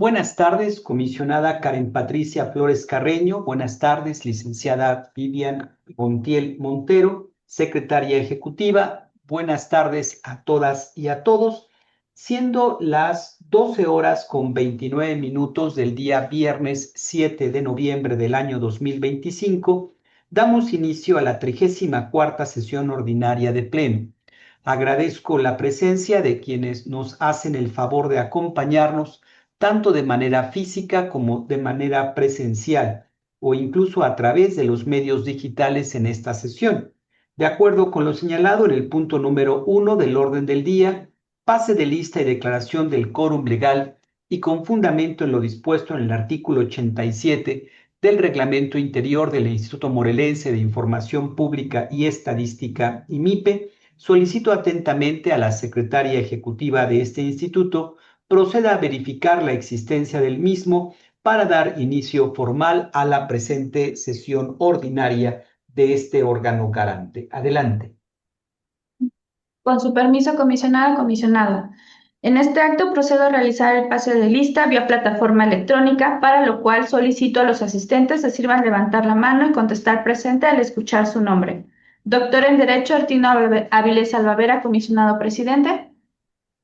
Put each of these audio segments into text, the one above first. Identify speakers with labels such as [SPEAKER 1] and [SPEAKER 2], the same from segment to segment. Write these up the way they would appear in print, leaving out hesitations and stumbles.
[SPEAKER 1] Buenas tardes, comisionada Karen Patricia Flores Carreño. Buenas tardes, licenciada Vivian Montiel Montero, secretaria ejecutiva. Buenas tardes a todas y a todos. Siendo las 12 horas con 29 minutos del día viernes 7 de noviembre del año 2025, damos inicio a la 34ª sesión ordinaria de Pleno. Agradezco la presencia de quienes nos hacen el favor de acompañarnos tanto de manera física como de manera presencial o incluso a través de los medios digitales en esta sesión. De acuerdo con lo señalado en el punto número 1 del orden del día, pase de lista y declaración del quórum legal y con fundamento en lo dispuesto en el artículo 87 del Reglamento Interior del Instituto Morelense de Información Pública y Estadística, IMIPE, solicito atentamente a la secretaria ejecutiva de este instituto proceda a verificar la existencia del mismo para dar inicio formal a la presente sesión ordinaria de este órgano garante. Adelante.
[SPEAKER 2] Con su permiso, comisionada, comisionado. En este acto procedo a realizar el pase de lista vía plataforma electrónica, para lo cual solicito a los asistentes se sirvan levantar la mano y contestar presente al escuchar su nombre. Doctor en Derecho Artino Áviles Albavera, comisionado presidente.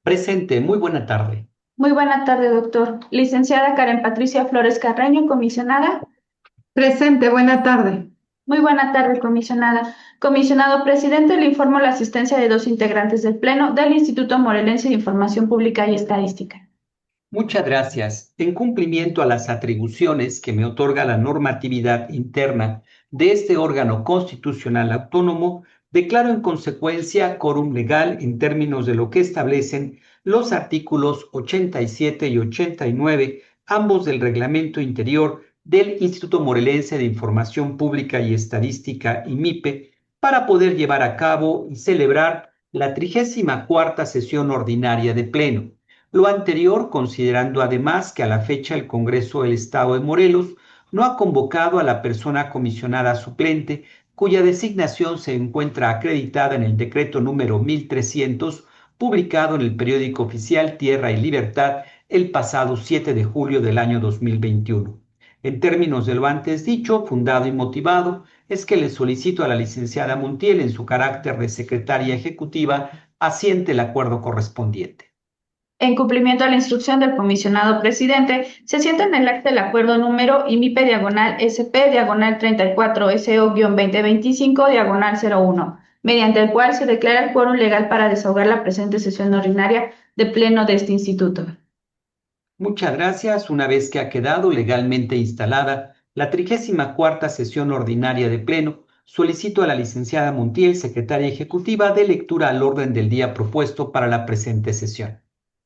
[SPEAKER 1] Presente, muy buena tarde.
[SPEAKER 2] Muy buena tarde, doctor. Licenciada Karen Patricia Flores Carreño, comisionada.
[SPEAKER 3] Presente, buena tarde.
[SPEAKER 2] Muy buena tarde, comisionada. Comisionado presidente, le informo la asistencia de 2 integrantes del Pleno del Instituto Morelense de Información Pública y Estadística.
[SPEAKER 1] Muchas gracias. En cumplimiento a las atribuciones que me otorga la normatividad interna de este órgano constitucional autónomo, declaro en consecuencia quórum legal en términos de lo que establecen los artículos 87 y 89, ambos del Reglamento Interior del Instituto Morelense de Información Pública y Estadística, IMIPE, para poder llevar a cabo y celebrar la 34ª sesión ordinaria de Pleno. Lo anterior, considerando además que a la fecha el Congreso del Estado de Morelos no ha convocado a la persona comisionada suplente, cuya designación se encuentra acreditada en el decreto número 1300, publicado en el periódico oficial Tierra y Libertad el pasado 7 de julio del año 2021. En términos de lo antes dicho, fundado y motivado, es que le solicito a la licenciada Montiel, en su carácter de secretaria ejecutiva, asiente el acuerdo correspondiente.
[SPEAKER 2] En cumplimiento a la instrucción del comisionado presidente, se sienta en el acta el acuerdo número IMIPE-SP-SO-2025-01, mediante el cual se declara el quórum legal para desahogar la presente sesión ordinaria de pleno de este instituto.
[SPEAKER 1] Muchas gracias. Una vez que ha quedado legalmente instalada la 34ª sesión ordinaria de Pleno, solicito a la licenciada Montiel, secretaria ejecutiva, de lectura al orden del día propuesto para la presente sesión.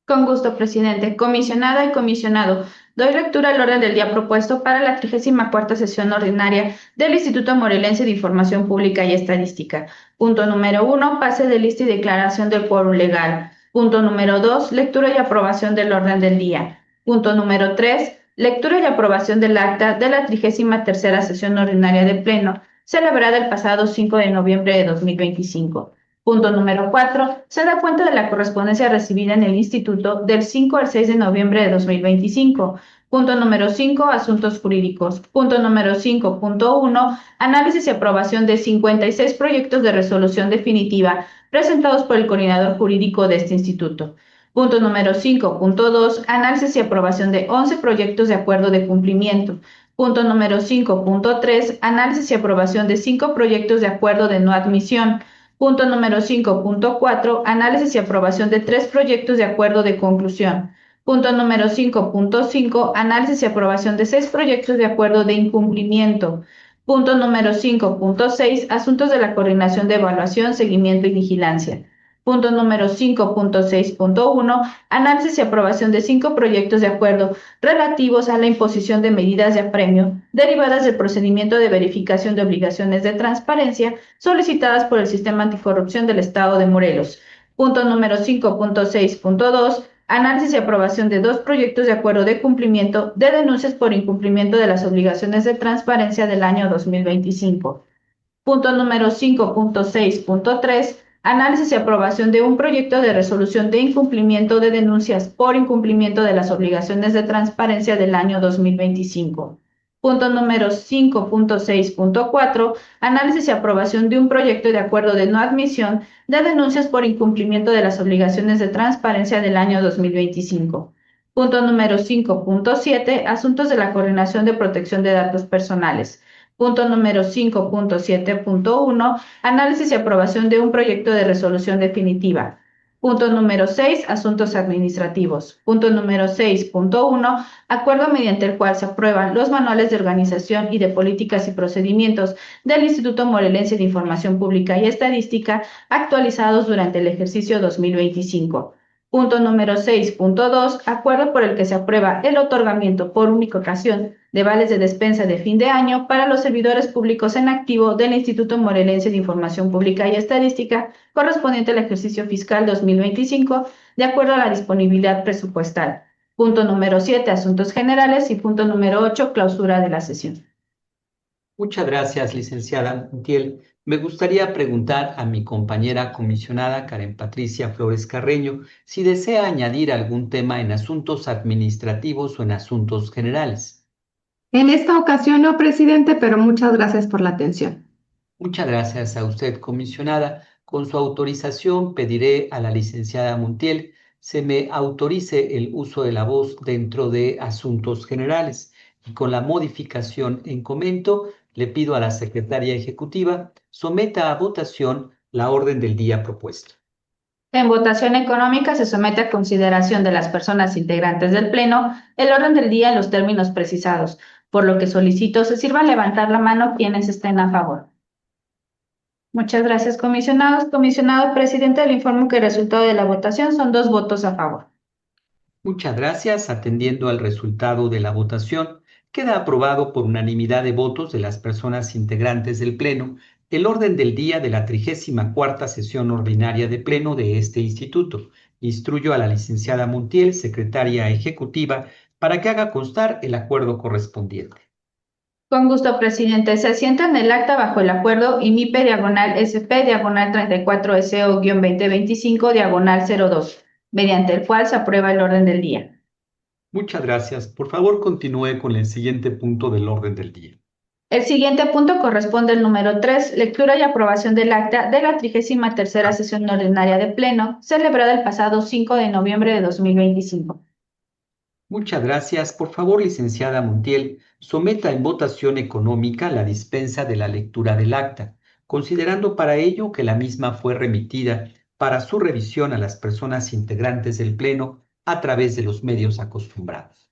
[SPEAKER 2] Con gusto, presidente. Comisionada y comisionado, doy lectura al orden del día propuesto para la 34ª sesión ordinaria del Instituto Morelense de Información Pública y Estadística. Punto número 1, pase de lista y declaración del quórum legal. Punto número 2, lectura y aprobación del orden del día. Punto número 3, lectura y aprobación del acta de la 33ª sesión ordinaria de Pleno, celebrada el pasado 5 de noviembre de 2025. Punto número 4. Se da cuenta de la correspondencia recibida en el Instituto del 5 al 6 de noviembre de 2025. Punto número 5. Asuntos jurídicos. Punto número 5.1. Análisis y aprobación de 56 proyectos de resolución definitiva presentados por el coordinador jurídico de este instituto. Punto número 5.2. Análisis y aprobación de 11 proyectos de acuerdo de cumplimiento. Punto número 5.3. Análisis y aprobación de 5 proyectos de acuerdo de no admisión. Punto número 5.4. Análisis y aprobación de 3 proyectos de acuerdo de conclusión. Punto número 5.5. Análisis y aprobación de 6 proyectos de acuerdo de incumplimiento. Punto número 5.6. Asuntos de la coordinación de evaluación, seguimiento y vigilancia. Punto número 5.6.1. Análisis y aprobación de 5 proyectos de acuerdo relativos a la imposición de medidas de apremio derivadas del procedimiento de verificación de obligaciones de transparencia solicitadas por el Sistema Anticorrupción del Estado de Morelos. Punto número 5.6.2. Análisis y aprobación de 2 proyectos de acuerdo de cumplimiento de denuncias por incumplimiento de las obligaciones de transparencia del año 2025. Punto número 5.6.3. Análisis y aprobación de un proyecto de resolución de incumplimiento de denuncias por incumplimiento de las obligaciones de transparencia del año 2025. Punto número 5.6.4. Análisis y aprobación de un proyecto de acuerdo de no admisión de denuncias por incumplimiento de las obligaciones de transparencia del año 2025. Punto número 5.7. Asuntos de la Coordinación de Protección de Datos Personales. Punto número 5.7.1. Análisis y aprobación de un proyecto de resolución definitiva. Punto número 6. Asuntos administrativos. Punto número 6.1. Acuerdo mediante el cual se aprueban los manuales de organización y de políticas y procedimientos del Instituto Morelense de Información Pública y Estadística actualizados durante el ejercicio 2025. Punto número 6.2. Acuerdo por el que se aprueba el otorgamiento por única ocasión de vales de despensa de fin de año para los servidores públicos en activo del Instituto Morelense de Información Pública y Estadística correspondiente al ejercicio fiscal 2025, de acuerdo a la disponibilidad presupuestal. Punto número 7, asuntos generales, y punto número 8, clausura de la sesión.
[SPEAKER 1] Muchas gracias, licenciada Montiel. Me gustaría preguntar a mi compañera comisionada Karen Patricia Flores Carreño si desea añadir algún tema en asuntos administrativos o en asuntos generales.
[SPEAKER 3] En esta ocasión no, presidente, pero muchas gracias por la atención.
[SPEAKER 1] Muchas gracias a usted, comisionada. Con su autorización, pediré a la licenciada Montiel se me autorice el uso de la voz dentro de asuntos generales. Y con la modificación en comento, le pido a la secretaria ejecutiva someta a votación la orden del día propuesta.
[SPEAKER 2] En votación económica se somete a consideración de las personas integrantes del Pleno el orden del día en los términos precisados, por lo que solicito se sirva levantar la mano quienes estén a favor. Muchas gracias, comisionados. Comisionado presidente, le informo que el resultado de la votación son 2 votos a favor.
[SPEAKER 1] Muchas gracias. Atendiendo al resultado de la votación, queda aprobado por unanimidad de votos de las personas integrantes del Pleno el orden del día de la 34ª sesión ordinaria de Pleno de este instituto. Instruyo a la licenciada Montiel, secretaria ejecutiva, para que haga constar el acuerdo correspondiente.
[SPEAKER 2] Con gusto, presidente. Se asienta en el acta bajo el acuerdo IMIPE/SP/34SO-2025/02, mediante el cual se aprueba el orden del día.
[SPEAKER 1] Muchas gracias. Por favor, continúe con el siguiente punto del orden del día.
[SPEAKER 2] El siguiente punto corresponde al número 3, lectura y aprobación del acta de la 33ª sesión ordinaria de Pleno, celebrada el pasado 5 de noviembre de 2025.
[SPEAKER 1] Muchas gracias. Por favor, licenciada Montiel, someta en votación económica la dispensa de la lectura del acta, considerando para ello que la misma fue remitida para su revisión a las personas integrantes del Pleno a través de los medios acostumbrados.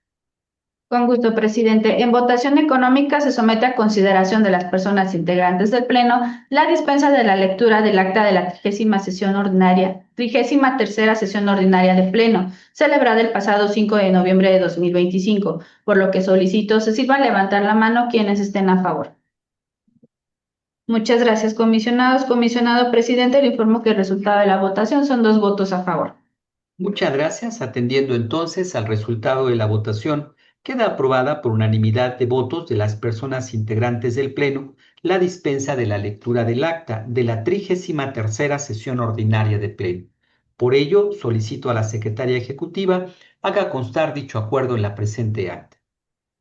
[SPEAKER 2] Con gusto, presidente. En votación económica se somete a consideración de las personas integrantes del Pleno la dispensa de la lectura del acta de la 33ª sesión ordinaria de Pleno, celebrada el pasado 5 de noviembre de 2025, por lo que solicito se sirvan levantar la mano quienes estén a favor. Muchas gracias, comisionados. Comisionado presidente, le informo que el resultado de la votación son 2 votos a favor.
[SPEAKER 1] Muchas gracias. Atendiendo entonces al resultado de la votación, queda aprobada por unanimidad de votos de las personas integrantes del Pleno la dispensa de la lectura del acta de la 33ª sesión ordinaria de Pleno. Por ello, solicito a la secretaria ejecutiva haga constar dicho acuerdo en la presente acta.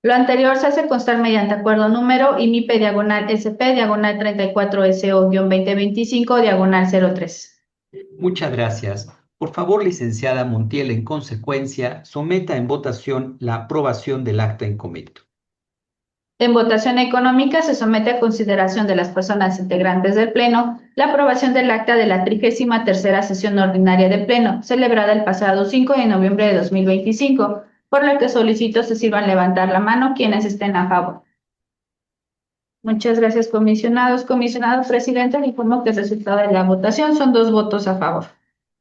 [SPEAKER 2] Lo anterior se hace constar mediante acuerdo número IMIPE/SP/34SO-2025/03.
[SPEAKER 1] Muchas gracias. Por favor, licenciada Montiel, en consecuencia, someta en votación la aprobación del acta en comento.
[SPEAKER 2] En votación económica se somete a consideración de las personas integrantes del Pleno la aprobación del acta de la 33ª sesión ordinaria de Pleno, celebrada el pasado 5 de noviembre de 2025, por lo que solicito se sirvan levantar la mano quienes estén a favor. Muchas gracias, comisionados. Comisionado presidente, le informo que el resultado de la votación son 2 votos a favor.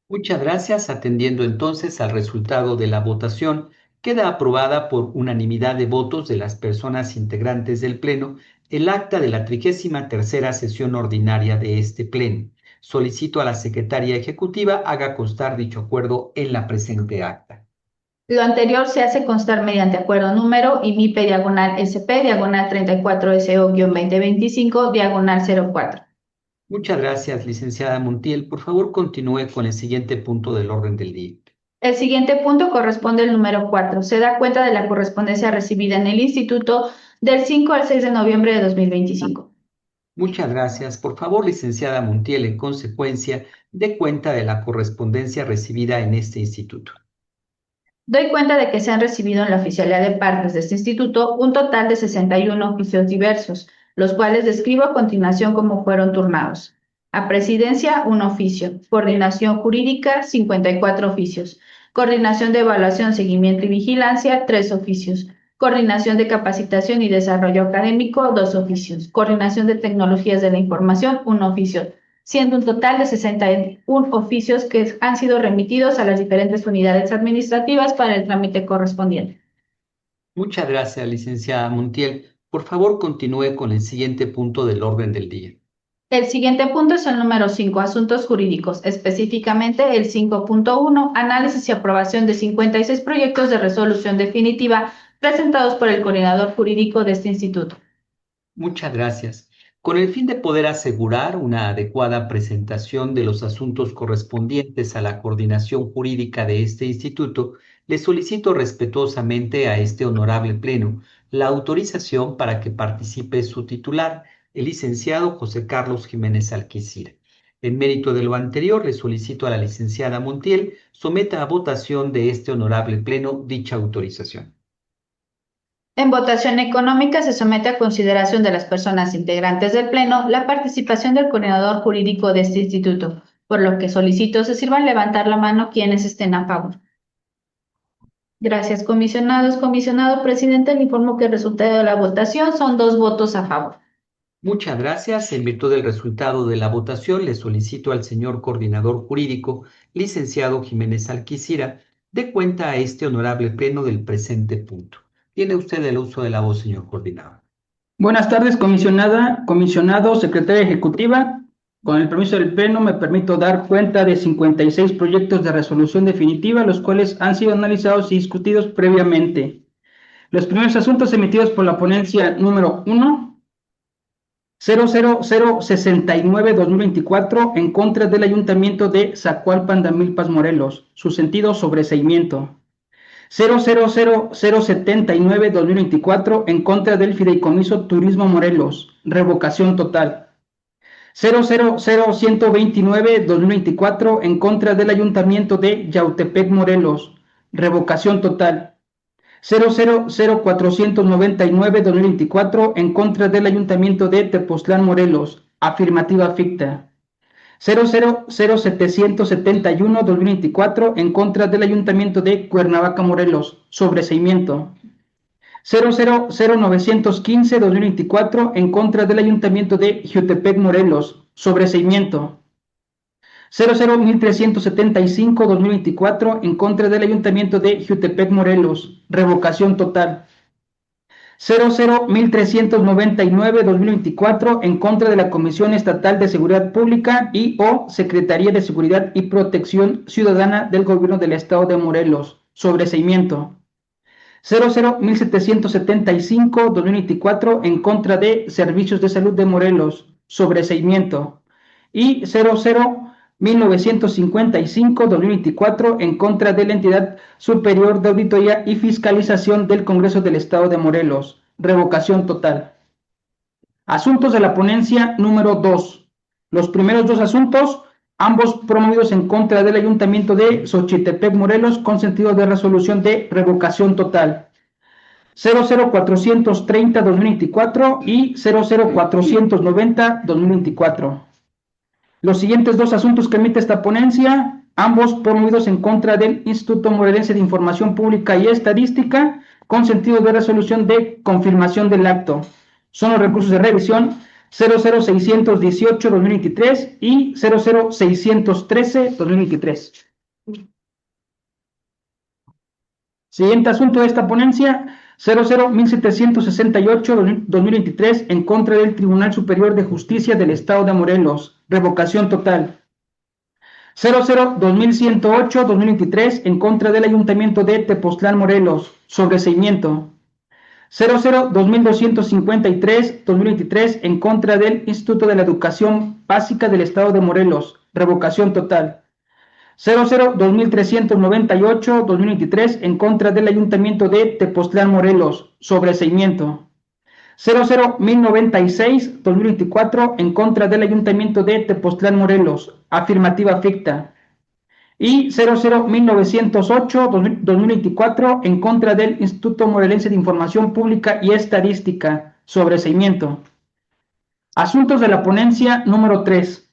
[SPEAKER 1] Muchas gracias. Atendiendo entonces al resultado de la votación, queda aprobada por unanimidad de votos de las personas integrantes del Pleno el acta de la 33ª sesión ordinaria de este Pleno. Solicito a la secretaria ejecutiva haga constar dicho acuerdo en la presente acta.
[SPEAKER 2] Lo anterior se hace constar mediante acuerdo número IMIPE/SP/34SO-2025/04.
[SPEAKER 1] Muchas gracias, licenciada Montiel. Por favor, continúe con el siguiente punto del orden del día.
[SPEAKER 2] El siguiente punto corresponde al número 4. Se da cuenta de la correspondencia recibida en el instituto del 5 al 6 de noviembre de 2025.
[SPEAKER 1] Muchas gracias. Por favor, licenciada Montiel, en consecuencia, dé cuenta de la correspondencia recibida en este instituto.
[SPEAKER 2] Doy cuenta de que se han recibido en la oficialidad de partes de este instituto un total de 61 oficios diversos, los cuales describo a continuación cómo fueron turnados. A Presidencia, 1 oficio. Coordinación Jurídica, 54 oficios. Coordinación de Evaluación, Seguimiento y Vigilancia, 3 oficios. Coordinación de Capacitación y Desarrollo Académico, 2 oficios. Coordinación de Tecnologías de la Información, 1 oficio, siendo un total de 61 oficios que han sido remitidos a las diferentes unidades administrativas para el trámite correspondiente.
[SPEAKER 1] Muchas gracias, licenciada Montiel. Por favor, continúe con el siguiente punto del orden del día.
[SPEAKER 2] El siguiente punto es el número 5, asuntos jurídicos, específicamente el 5.1, análisis y aprobación de 56 proyectos de resolución definitiva presentados por el coordinador jurídico de este instituto.
[SPEAKER 1] Muchas gracias. Con el fin de poder asegurar una adecuada presentación de los asuntos correspondientes a la coordinación jurídica de este instituto, le solicito respetuosamente a este honorable pleno la autorización para que participe su titular, el licenciado José Carlos Jiménez Alquicira. En mérito de lo anterior, le solicito a la licenciada Montiel someta a votación de este honorable pleno dicha autorización.
[SPEAKER 2] En votación económica se somete a consideración de las personas integrantes del Pleno la participación del coordinador jurídico de este instituto, por lo que solicito se sirvan levantar la mano quienes estén a favor. Gracias, comisionados. Comisionado presidente, le informo que el resultado de la votación son 2 votos a favor.
[SPEAKER 1] Muchas gracias. En virtud del resultado de la votación, le solicito al señor coordinador jurídico, licenciado Jiménez Alquicira, dé cuenta a este honorable pleno del presente punto. Tiene usted el uso de la voz, señor coordinador.
[SPEAKER 4] Buenas tardes, comisionada, comisionado, secretaria ejecutiva. Con el permiso del pleno me permito dar cuenta de 56 proyectos de resolución definitiva, los cuales han sido analizados y discutidos previamente. Los primeros asuntos emitidos por la ponencia número 1, 00069-2024, en contra del Ayuntamiento de Zacualpan de Amilpas, Morelos. Su sentido, sobreseimiento. 00079-2024, en contra del Fideicomiso Turismo Morelos. Revocación total. 000-129-2024, en contra del Ayuntamiento de Yautepec, Morelos. Revocación total. 000-499-2024, en contra del Ayuntamiento de Tepoztlán, Morelos. Afirmativa ficta. 000-771-2024, en contra del Ayuntamiento de Cuernavaca, Morelos. Sobreseimiento. 000-915-2024, en contra del Ayuntamiento de Jiutepec, Morelos. Sobreseimiento. 000-1375-2024, en contra del Ayuntamiento de Jiutepec, Morelos. Revocación total. 000-1399-2024, en contra de la Comisión Estatal de Seguridad Pública y o Secretaría de Seguridad y Protección Ciudadana del Gobierno del Estado de Morelos. Sobreseimiento. 000-1775-2024, en contra de Servicios de Salud de Morelos. Sobreseimiento. Y 000-1955-2024, en contra de la Entidad Superior de Auditoría y Fiscalización del Congreso del Estado de Morelos. Revocación total. Asuntos de la ponencia número 2. Los primeros 2 asuntos, ambos promovidos en contra del Ayuntamiento de Xochitepec, Morelos, con sentido de resolución de revocación total. 00430-2024 y 00490-2024. Los siguientes 2 asuntos que emite esta ponencia, ambos promovidos en contra del Instituto Morelense de Información Pública y Estadística, con sentido de resolución de confirmación del acto. Son los recursos de revisión 00618-2023 y 00613-2023. Siguiente asunto de esta ponencia, 001-1768-2023, en contra del Tribunal Superior de Justicia del Estado de Morelos. Revocación total. 00-2108-2023, en contra del Ayuntamiento de Tepoztlán, Morelos. Sobreseimiento. 00-2253-2023 en contra del Instituto de la Educación Básica del Estado de Morelos, revocación total. 00-2398-2023 en contra del Ayuntamiento de Tepoztlán, Morelos, sobreseimiento. 00-1096-2024 en contra del Ayuntamiento de Tepoztlán, Morelos, afirmativa ficta. Y 00-1908-2024 en contra del Instituto Morelense de Información Pública y Estadística, sobreseimiento. Asuntos de la ponencia número 3.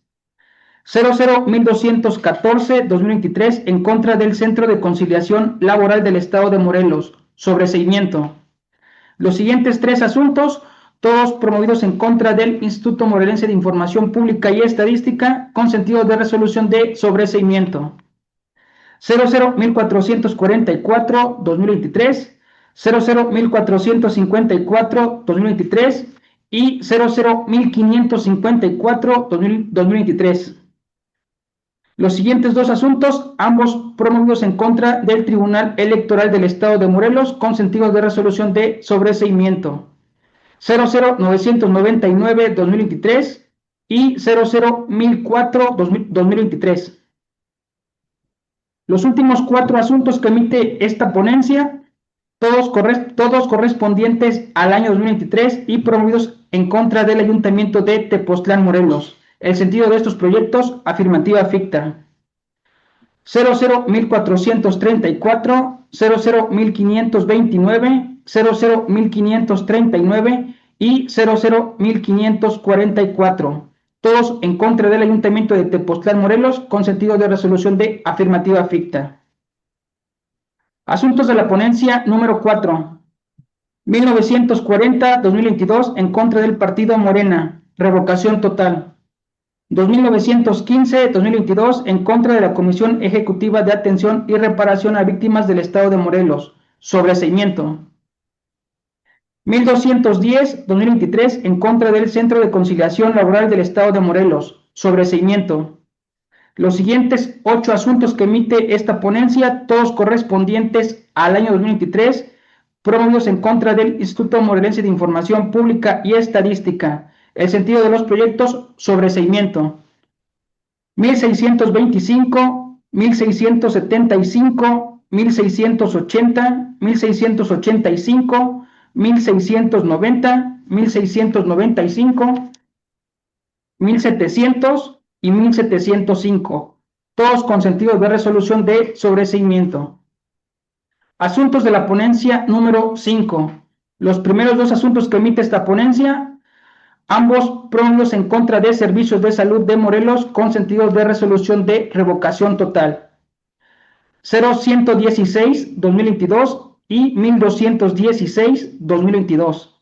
[SPEAKER 4] 00-1214-2023 en contra del Centro de Conciliación Laboral del Estado de Morelos, sobreseimiento. Los siguientes 3 asuntos, todos promovidos en contra del Instituto Morelense de Información Pública y Estadística, con sentido de resolución de sobreseimiento. 00-1444-2023, 00-1454-2023 y 00-1554-2023. Los siguientes 2 asuntos, ambos promovidos en contra del Tribunal Electoral del Estado de Morelos, con sentido de resolución de sobreseimiento. 00-999-2023 y 00-1004-2023. Los últimos 4 asuntos que emite esta ponencia, todos correspondientes al año 2023 y promovidos en contra del Ayuntamiento de Tepoztlán, Morelos. El sentido de estos proyectos, afirmativa ficta. 00-1434, 00-1529, 00-1539 y 00-1544. Todos en contra del Ayuntamiento de Tepoztlán, Morelos, con sentido de resolución de afirmativa ficta. Asuntos de la ponencia número 4. 1940-2022 en contra del Partido Morena, revocación total. 2915-2022 en contra de la Comisión Ejecutiva de Atención y Reparación a Víctimas del Estado de Morelos, sobreseimiento. 1210-2023 en contra del Centro de Conciliación Laboral del Estado de Morelos, sobreseimiento. Los siguientes 8 asuntos que emite esta ponencia, todos correspondientes al año 2023, promovidos en contra del Instituto Morelense de Información Pública y Estadística. El sentido de los proyectos, sobreseimiento. 1625, 1675, 1680, 1685, 1690, 1695, 1700 y 1705, todos con sentido de resolución de sobreseimiento. Asuntos de la ponencia número 5. Los primeros 2 asuntos que emite esta ponencia, ambos promovidos en contra de Servicios de Salud de Morelos, con sentido de resolución de revocación total. 0116-2022 y 1216-2022.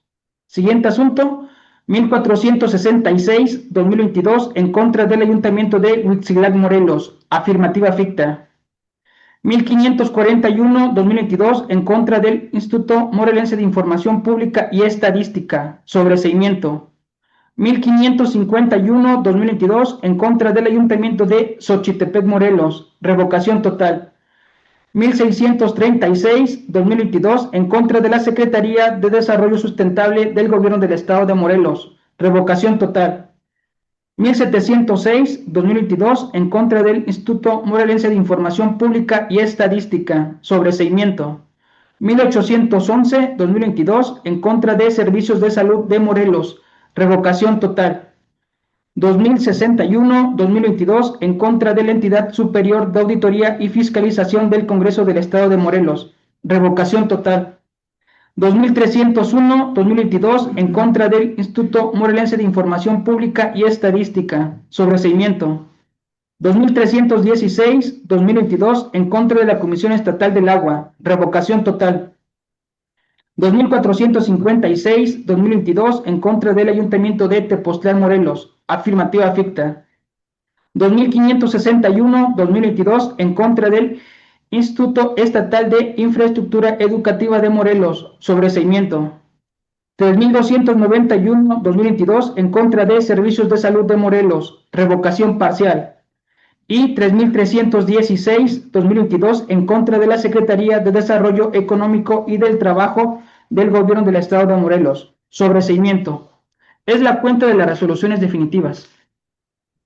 [SPEAKER 4] Siguiente asunto, 1466-2022 en contra del Ayuntamiento de Huitzilac, Morelos, afirmativa ficta. 1541-2022 en contra del Instituto Morelense de Información Pública y Estadística, sobreseimiento. 1551-2022 en contra del Ayuntamiento de Xochitepec, Morelos, revocación total. 1636-2022 en contra de la Secretaría de Desarrollo Sustentable del Gobierno del Estado de Morelos, revocación total. 1706-2022 en contra del Instituto Morelense de Información Pública y Estadística, sobreseimiento. 1811-2022 en contra de Servicios de Salud de Morelos, revocación total. 2061-2022 en contra de la Entidad Superior de Auditoría y Fiscalización del Congreso del Estado de Morelos, revocación total. 2301-2022 en contra del Instituto Morelense de Información Pública y Estadística, sobreseimiento. 2316-2022 en contra de la Comisión Estatal del Agua, revocación total. 2456-2022 en contra del Ayuntamiento de Tepoztlán, Morelos, afirmativa ficta. 2561-2022 en contra del Instituto Estatal de Infraestructura Educativa de Morelos, sobreseimiento. 3291-2022 en contra de Servicios de Salud de Morelos, revocación parcial. Y 3316-2022 en contra de la Secretaría de Desarrollo Económico y del Trabajo del Gobierno del Estado de Morelos. Sobreseimiento. Es la cuenta de las resoluciones definitivas.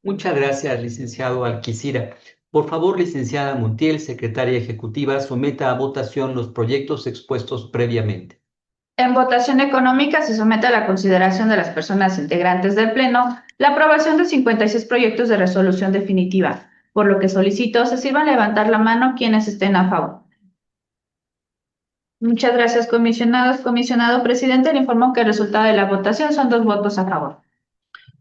[SPEAKER 1] Muchas gracias, licenciado Alquicira. Por favor, licenciada Montiel, secretaria ejecutiva, someta a votación los proyectos expuestos previamente.
[SPEAKER 2] En votación económica se somete a la consideración de las personas integrantes del Pleno la aprobación de 56 proyectos de resolución definitiva, por lo que solicito se sirvan levantar la mano quienes estén a favor. Muchas gracias, comisionados. Comisionado presidente, le informo que el resultado de la votación son 2 votos a favor.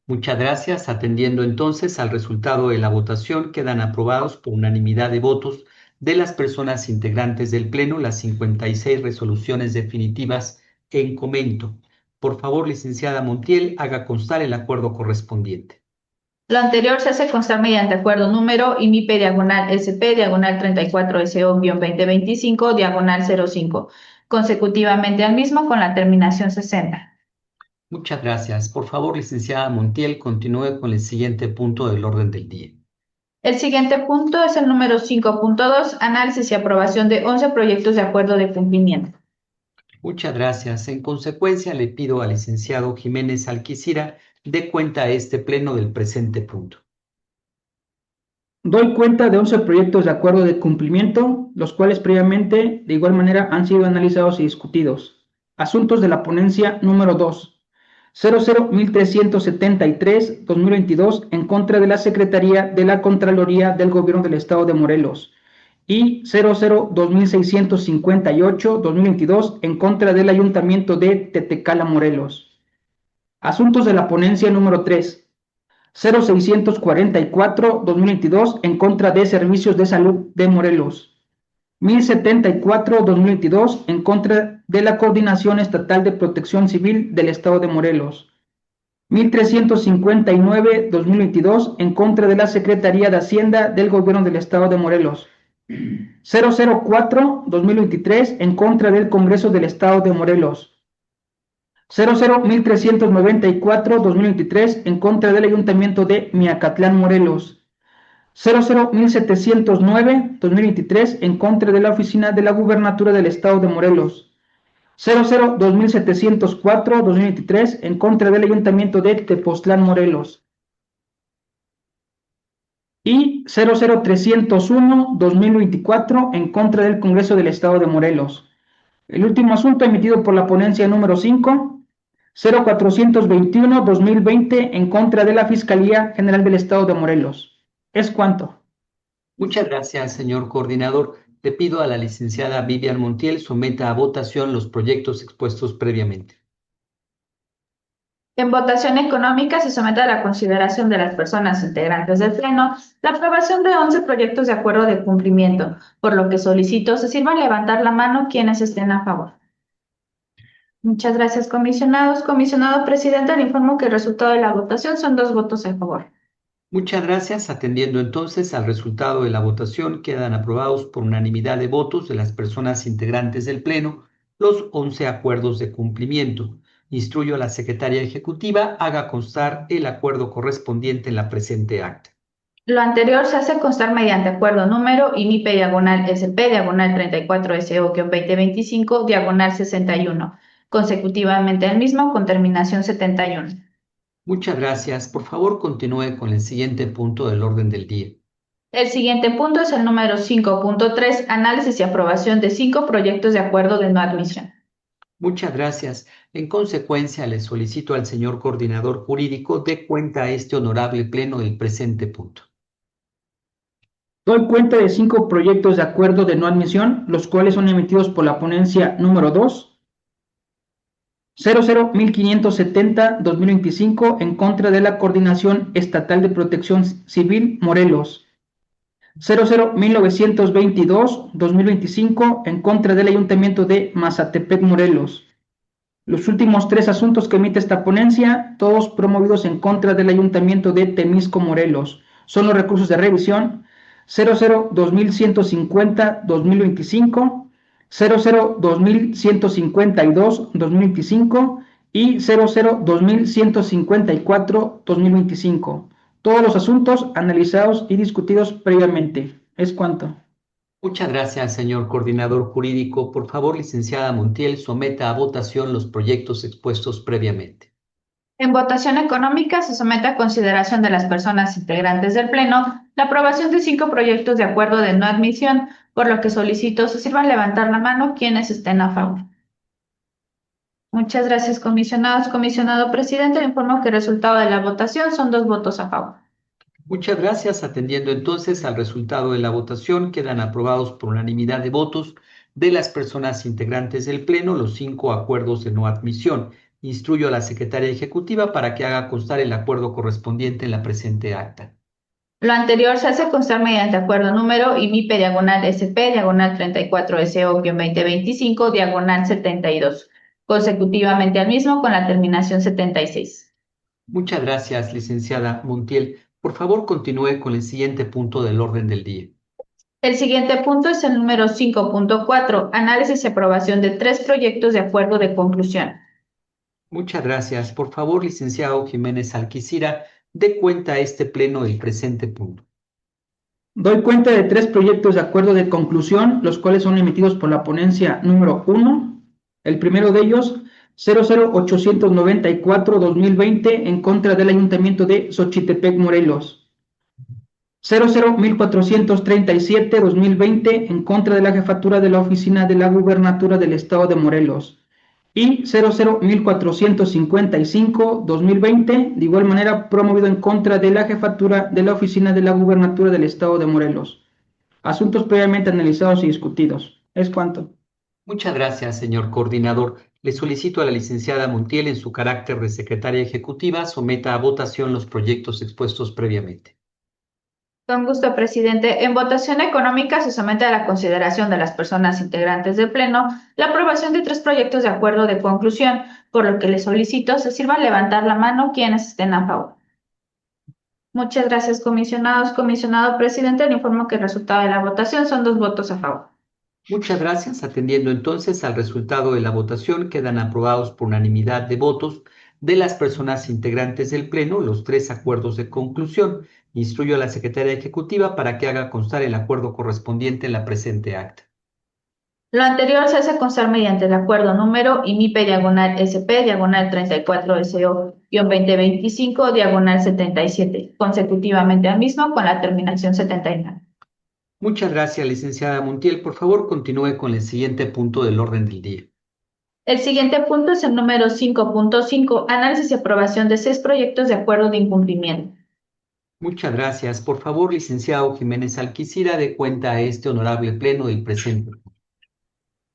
[SPEAKER 1] Muchas gracias. Atendiendo entonces al resultado de la votación, quedan aprobados por unanimidad de votos de las personas integrantes del Pleno las 56 resoluciones definitivas en comento. Por favor, licenciada Montiel, haga constar el acuerdo correspondiente.
[SPEAKER 2] Lo anterior se hace constar mediante acuerdo número IMIP/SP/34SO-2025/05, consecutivamente al mismo con la terminación 60.
[SPEAKER 1] Muchas gracias. Por favor, licenciada Montiel, continúe con el siguiente punto del orden del día.
[SPEAKER 2] El siguiente punto es el número 5.2, análisis y aprobación de 11 proyectos de acuerdo de cumplimiento.
[SPEAKER 1] Muchas gracias. En consecuencia, le pido al licenciado Jiménez Alquicira dé cuenta a este pleno del presente punto.
[SPEAKER 4] Doy cuenta de 11 proyectos de acuerdo de cumplimiento, los cuales previamente, de igual manera, han sido analizados y discutidos. Asuntos de la ponencia número 2. 00-1373-2022 en contra de la Secretaría de la Contraloría del Gobierno del Estado de Morelos y 00-2658-2022 en contra del Ayuntamiento de Tetecala, Morelos. Asuntos de la ponencia número 3. 0644-2022 en contra de Servicios de Salud de Morelos. 1074-2022 en contra de la Coordinación Estatal de Protección Civil del Estado de Morelos. 1359-2022 en contra de la Secretaría de Hacienda del Gobierno del Estado de Morelos. 004-2023 en contra del Congreso del Estado de Morelos. 00-1394-2023 en contra del Ayuntamiento de Miacatlán, Morelos. 00-1709-2023 en contra de la Oficina de la Gubernatura del Estado de Morelos. 00-2704-2023 en contra del Ayuntamiento de Tepoztlán, Morelos. Y 00-301-2024 en contra del Congreso del Estado de Morelos. El último asunto emitido por la ponencia número 5. 0421-2020 en contra de la Fiscalía General del Estado de Morelos. ¿Es cuánto?
[SPEAKER 1] Muchas gracias, señor coordinador. Le pido a la licenciada Vivian Montiel someta a votación los proyectos expuestos previamente.
[SPEAKER 2] En votación económica se somete a la consideración de las personas integrantes del Pleno la aprobación de 11 proyectos de acuerdo de cumplimiento, por lo que solicito se sirvan levantar la mano quienes estén a favor. Muchas gracias, comisionados. Comisionado presidente, le informo que el resultado de la votación son 2 votos a favor.
[SPEAKER 1] Muchas gracias. Atendiendo entonces al resultado de la votación, quedan aprobados por unanimidad de votos de las personas integrantes del Pleno los 11 acuerdos de cumplimiento. Instruyo a la secretaria ejecutiva haga constar el acuerdo correspondiente en la presente acta.
[SPEAKER 2] Lo anterior se hace constar mediante acuerdo número IMIP/SP/34SO-2025/61, consecutivamente al mismo con terminación 71.
[SPEAKER 1] Muchas gracias. Por favor, continúe con el siguiente punto del orden del día.
[SPEAKER 2] El siguiente punto es el número 5.3, análisis y aprobación de 5 proyectos de acuerdo de no admisión.
[SPEAKER 1] Muchas gracias. En consecuencia, le solicito al señor coordinador jurídico dé cuenta a este honorable pleno del presente punto.
[SPEAKER 4] Doy cuenta de 5 proyectos de acuerdo de no admisión, los cuales son emitidos por la ponencia número 2. 00-1570-2025 en contra de la Coordinación Estatal de Protección Civil Morelos. 00-1922-2025 en contra del Ayuntamiento de Mazatepec, Morelos. Los últimos 3 asuntos que emite esta ponencia, todos promovidos en contra del Ayuntamiento de Temisco, Morelos. Son los recursos de revisión 00-2150-2025, 00-2152-2025 y 00-2154-2025. Todos los asuntos analizados y discutidos previamente. ¿Es cuánto?
[SPEAKER 1] Muchas gracias, señor coordinador jurídico. Por favor, licenciada Montiel, someta a votación los proyectos expuestos previamente.
[SPEAKER 2] En votación económica se somete a consideración de las personas integrantes del Pleno la aprobación de 5 proyectos de acuerdo de no admisión, por lo que solicito se sirvan levantar la mano quienes estén a favor. Muchas gracias, comisionados. Comisionado presidente, le informo que el resultado de la votación son 2 votos a favor.
[SPEAKER 1] Muchas gracias. Atendiendo entonces al resultado de la votación, quedan aprobados por unanimidad de votos de las personas integrantes del Pleno los 5 acuerdos de no admisión. Instruyo a la secretaria ejecutiva para que haga constar el acuerdo correspondiente en la presente acta.
[SPEAKER 2] Lo anterior se hace constar mediante acuerdo número IMIP/SP/34SO-2025/72, consecutivamente al mismo con la terminación 76.
[SPEAKER 1] Muchas gracias, licenciada Montiel. Por favor, continúe con el siguiente punto del orden del día.
[SPEAKER 2] El siguiente punto es el número 5.4, análisis y aprobación de 3 proyectos de acuerdo de conclusión.
[SPEAKER 1] Muchas gracias. Por favor, licenciado Jiménez Alquicira, dé cuenta a este pleno del presente punto.
[SPEAKER 4] Doy cuenta de 3 proyectos de acuerdo de conclusión, los cuales son emitidos por la ponencia número 1. El primero de ellos, 00894-2020, en contra del Ayuntamiento de Xochitepec, Morelos. 001437-2020, en contra de la Jefatura de la Oficina de la Gubernatura del Estado de Morelos. Y 001455-2020, de igual manera promovido en contra de la Jefatura de la Oficina de la Gubernatura del Estado de Morelos. Asuntos previamente analizados y discutidos. ¿Es cuanto?
[SPEAKER 1] Muchas gracias, señor coordinador. Le solicito a la licenciada Montiel, en su carácter de secretaria ejecutiva, someta a votación los proyectos expuestos previamente.
[SPEAKER 2] Con gusto, presidente. En votación económica se somete a la consideración de las personas integrantes del Pleno la aprobación de 3 proyectos de acuerdo de conclusión, por lo que les solicito se sirvan levantar la mano quienes estén a favor. Muchas gracias, comisionados. Comisionado presidente, le informo que el resultado de la votación son 2 votos a favor.
[SPEAKER 1] Muchas gracias. Atendiendo entonces al resultado de la votación, quedan aprobados por unanimidad de votos de las personas integrantes del Pleno los 3 acuerdos de conclusión. Instruyo a la secretaria ejecutiva para que haga constar el acuerdo correspondiente en la presente acta.
[SPEAKER 2] Lo anterior se hace constar mediante el acuerdo número IMIP/SP/34SO-2025/77, consecutivamente al mismo con la terminación 79.
[SPEAKER 1] Muchas gracias, licenciada Montiel. Por favor, continúe con el siguiente punto del orden del día.
[SPEAKER 2] El siguiente punto es el número 5.5, análisis y aprobación de 6 proyectos de acuerdo de incumplimiento.
[SPEAKER 1] Muchas gracias. Por favor, licenciado Jiménez Alquicira, dé cuenta a este honorable pleno del presente.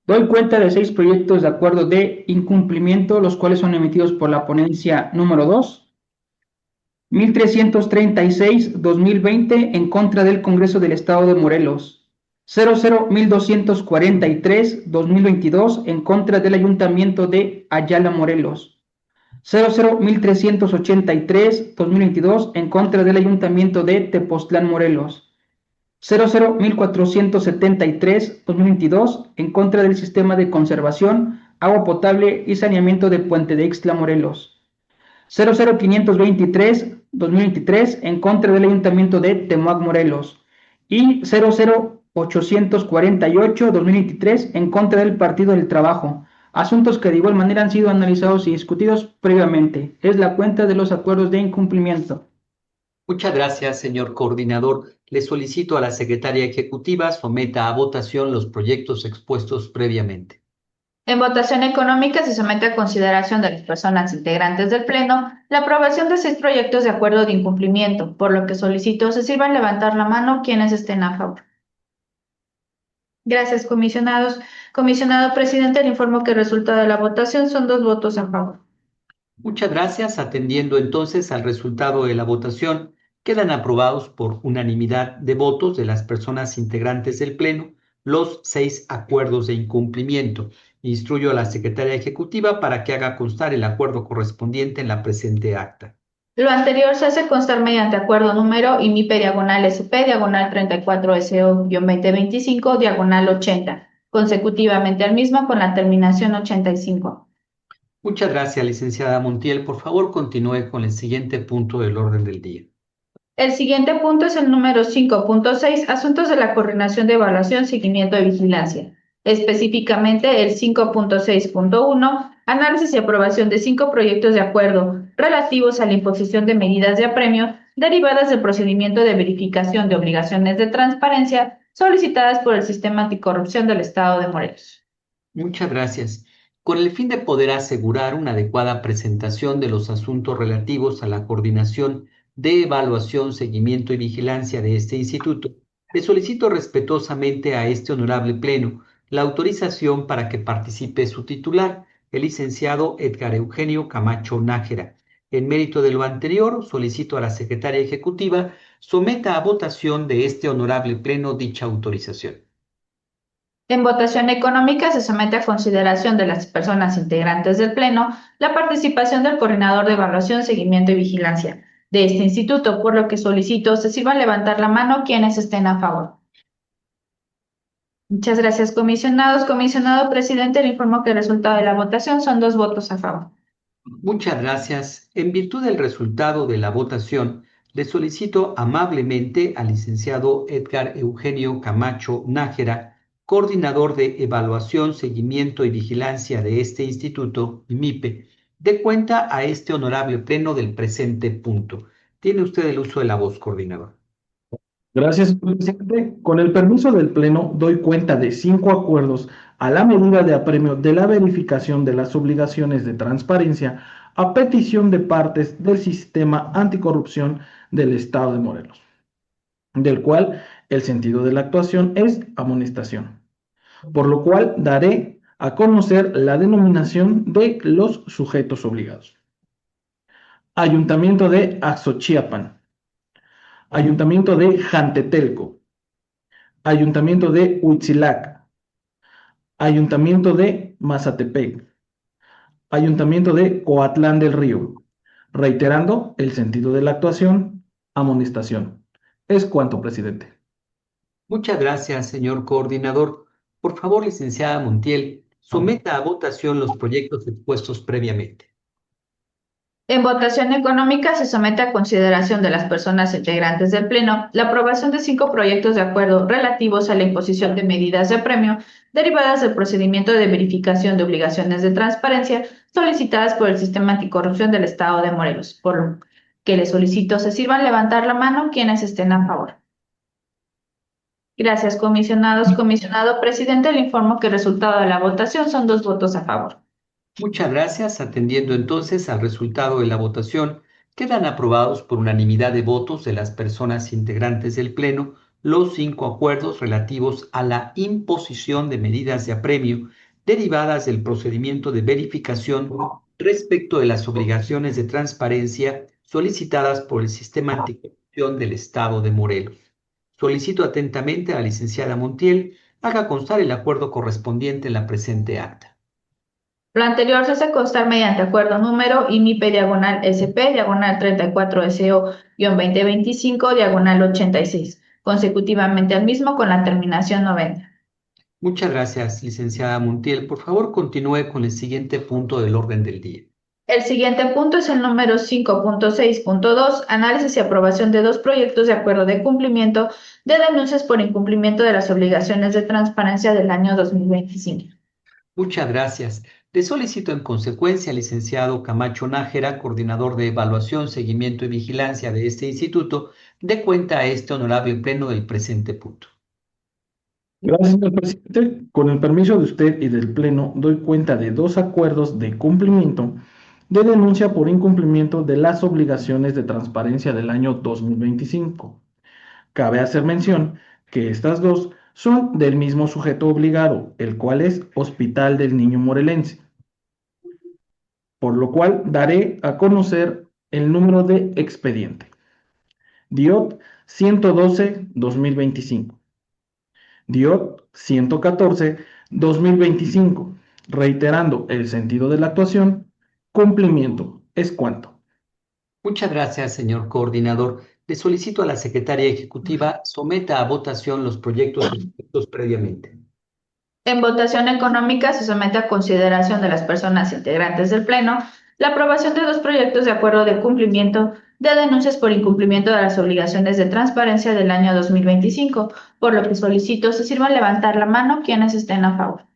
[SPEAKER 4] Doy cuenta de 6 proyectos de acuerdo de incumplimiento, los cuales son emitidos por la ponencia número 2. 1336-2020, en contra del Congreso del Estado de Morelos. 001243-2022, en contra del Ayuntamiento de Ayala, Morelos. 001383-2022, en contra del Ayuntamiento de Tepoztlán, Morelos. 001473-2022, en contra del Sistema de Conservación, Agua Potable y Saneamiento de Puente de Ixtla, Morelos. 00523-2023, en contra del Ayuntamiento de Temoac, Morelos. Y 00848-2023, en contra del Partido del Trabajo. Asuntos que de igual manera han sido analizados y discutidos previamente. Es la cuenta de los acuerdos de incumplimiento.
[SPEAKER 1] Muchas gracias, señor coordinador. Le solicito a la secretaria ejecutiva someta a votación los proyectos expuestos previamente.
[SPEAKER 2] En votación económica se somete a consideración de las personas integrantes del Pleno la aprobación de 6 proyectos de acuerdo de incumplimiento, por lo que solicito se sirvan levantar la mano quienes estén a favor. Gracias, comisionados. Comisionado presidente, le informo que el resultado de la votación son 2 votos a favor.
[SPEAKER 1] Muchas gracias. Atendiendo entonces al resultado de la votación, quedan aprobados por unanimidad de votos de las personas integrantes del Pleno los 6 acuerdos de incumplimiento. Instruyo a la secretaria ejecutiva para que haga constar el acuerdo correspondiente en la presente acta.
[SPEAKER 2] Lo anterior se hace constar mediante acuerdo número IMIP/SP/34SO-2025/80, consecutivamente al mismo con la terminación 85.
[SPEAKER 1] Muchas gracias, licenciada Montiel. Por favor, continúe con el siguiente punto del orden del día.
[SPEAKER 2] El siguiente punto es el número 5.6, asuntos de la coordinación de evaluación, seguimiento y vigilancia. Específicamente el 5.6.1, análisis y aprobación de 5 proyectos de acuerdo relativos a la imposición de medidas de apremio derivadas del procedimiento de verificación de obligaciones de transparencia solicitadas por el Sistema Anticorrupción del Estado de Morelos.
[SPEAKER 1] Muchas gracias. Con el fin de poder asegurar una adecuada presentación de los asuntos relativos a la coordinación de evaluación, seguimiento y vigilancia de este instituto, le solicito respetuosamente a este honorable pleno la autorización para que participe su titular, el licenciado Edgar Eugenio Camacho Nájera. En mérito de lo anterior, solicito a la secretaria ejecutiva someta a votación de este honorable pleno dicha autorización.
[SPEAKER 2] En votación económica se somete a consideración de las personas integrantes del Pleno la participación del coordinador de evaluación, seguimiento y vigilancia de este instituto, por lo que solicito se sirvan levantar la mano quienes estén a favor. Muchas gracias, comisionados. Comisionado presidente, le informo que el resultado de la votación son 2 votos a favor.
[SPEAKER 1] Muchas gracias. En virtud del resultado de la votación, le solicito amablemente al licenciado Edgar Eugenio Camacho Nájera, coordinador de evaluación, seguimiento y vigilancia de este instituto, MIPE, dé cuenta a este honorable pleno del presente punto. Tiene usted el uso de la voz, coordinador.
[SPEAKER 5] Gracias, señor presidente. Con el permiso del Pleno, doy cuenta de 5 acuerdos a la medida de apremio de la verificación de las obligaciones de transparencia a petición de partes del Sistema Anticorrupción del Estado de Morelos, del cual el sentido de la actuación es amonestación, por lo cual daré a conocer la denominación de los sujetos obligados. Ayuntamiento de Axochiapan, Ayuntamiento de Jantetelco, Ayuntamiento de Huitzilac, Ayuntamiento de Mazatepec, Ayuntamiento de Coatlán del Río. Reiterando el sentido de la actuación, amonestación. Es cuanto, presidente.
[SPEAKER 1] Muchas gracias, señor coordinador. Por favor, licenciada Montiel, someta a votación los proyectos expuestos previamente.
[SPEAKER 2] En votación económica se somete a consideración de las personas integrantes del Pleno la aprobación de 5 proyectos de acuerdo relativos a la imposición de medidas de apremio derivadas del procedimiento de verificación de obligaciones de transparencia solicitadas por el Sistema Anticorrupción del Estado de Morelos, por lo que les solicito se sirvan levantar la mano quienes estén a favor. Gracias, comisionados. Comisionado presidente, le informo que el resultado de la votación son 2 votos a favor.
[SPEAKER 1] Muchas gracias. Atendiendo entonces al resultado de la votación, quedan aprobados por unanimidad de votos de las personas integrantes del Pleno los 5 acuerdos relativos a la imposición de medidas de apremio derivadas del procedimiento de verificación respecto de las obligaciones de transparencia solicitadas por el Sistema Anticorrupción del Estado de Morelos. Solicito atentamente a la licenciada Montiel haga constar el acuerdo correspondiente en la presente acta.
[SPEAKER 2] Lo anterior se hace constar mediante acuerdo número IMIP/SP/34SO-2025/86, consecutivamente al mismo con la terminación 90.
[SPEAKER 1] Muchas gracias, licenciada Montiel. Por favor, continúe con el siguiente punto del orden del día.
[SPEAKER 2] El siguiente punto es el número 5.6.2, análisis y aprobación de 2 proyectos de acuerdo de cumplimiento de denuncias por incumplimiento de las obligaciones de transparencia del año 2025.
[SPEAKER 1] Muchas gracias. Le solicito en consecuencia al licenciado Camacho Nájera, coordinador de evaluación, seguimiento y vigilancia de este instituto, dé cuenta a este honorable pleno del presente punto.
[SPEAKER 5] Gracias, señor presidente. Con el permiso de usted y del Pleno, doy cuenta de 2 acuerdos de cumplimiento de denuncia por incumplimiento de las obligaciones de transparencia del año 2025. Cabe hacer mención que estas 2 son del mismo sujeto obligado, el cual es Hospital del Niño Morelense, por lo cual daré a conocer el número de expediente. DIOT 112-2025. DIOT 114-2025. Reiterando el sentido de la actuación, cumplimiento es cuanto.
[SPEAKER 1] Muchas gracias, señor coordinador. Le solicito a la secretaria ejecutiva someta a votación los proyectos expuestos previamente.
[SPEAKER 2] En votación económica se somete a consideración de las personas integrantes del Pleno la aprobación de 2 proyectos de acuerdo de cumplimiento de denuncias por incumplimiento de las obligaciones de transparencia del año 2025, por lo que solicito se sirvan levantar la mano quienes estén a favor.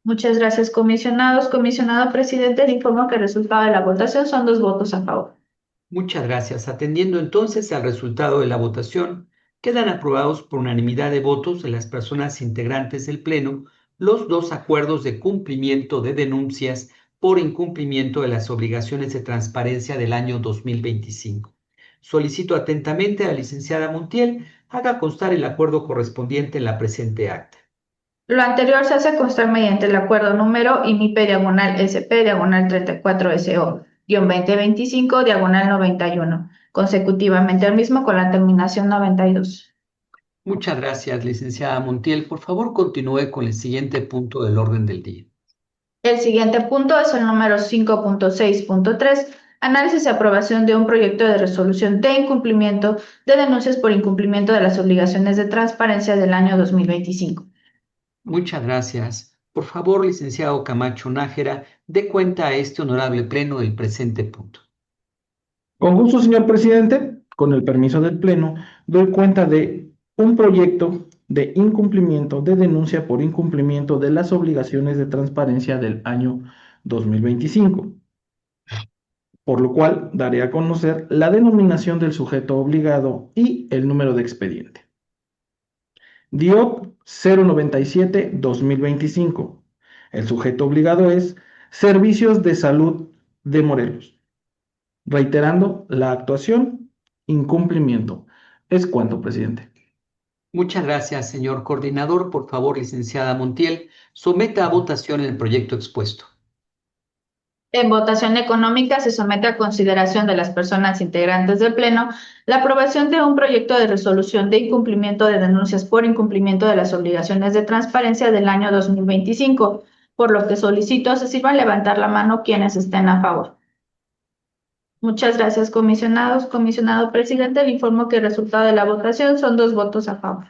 [SPEAKER 2] Muchas gracias, comisionados. Comisionado presidente, le informo que el resultado de la votación son 2 votos a favor.
[SPEAKER 1] Muchas gracias. Atendiendo entonces al resultado de la votación, quedan aprobados por unanimidad de votos de las personas integrantes del Pleno los 2 acuerdos de cumplimiento de denuncias por incumplimiento de las obligaciones de transparencia del año 2025. Solicito atentamente a la licenciada Montiel haga constar el acuerdo correspondiente en la presente acta.
[SPEAKER 2] Lo anterior se hace constar mediante el acuerdo número IMIP/SP/34SO-2025/91, consecutivamente al mismo con la terminación 92.
[SPEAKER 1] Muchas gracias, licenciada Montiel. Por favor, continúe con el siguiente punto del orden del día.
[SPEAKER 2] El siguiente punto es el número 5.6.3, análisis y aprobación de un proyecto de resolución de incumplimiento de denuncias por incumplimiento de las obligaciones de transparencia del año 2025.
[SPEAKER 1] Muchas gracias. Por favor, licenciado Camacho Nájera, dé cuenta a este honorable pleno del presente punto.
[SPEAKER 5] Con gusto, señor presidente, con el permiso del Pleno, doy cuenta de un proyecto de incumplimiento de denuncia por incumplimiento de las obligaciones de transparencia del año 2025, por lo cual daré a conocer la denominación del sujeto obligado y el número de expediente. DIOP 097-2025. El sujeto obligado es Servicios de Salud de Morelos. Reiterando la actuación, incumplimiento. Es cuanto, presidente.
[SPEAKER 1] Muchas gracias, señor coordinador. Por favor, licenciada Montiel, someta a votación el proyecto expuesto.
[SPEAKER 2] En votación económica se somete a consideración de las personas integrantes del Pleno la aprobación de un proyecto de resolución de incumplimiento de denuncias por incumplimiento de las obligaciones de transparencia del año 2025, por lo que solicito se sirvan levantar la mano quienes estén a favor. Muchas gracias, comisionados. Comisionado presidente, le informo que el resultado de la votación son 2 votos a favor.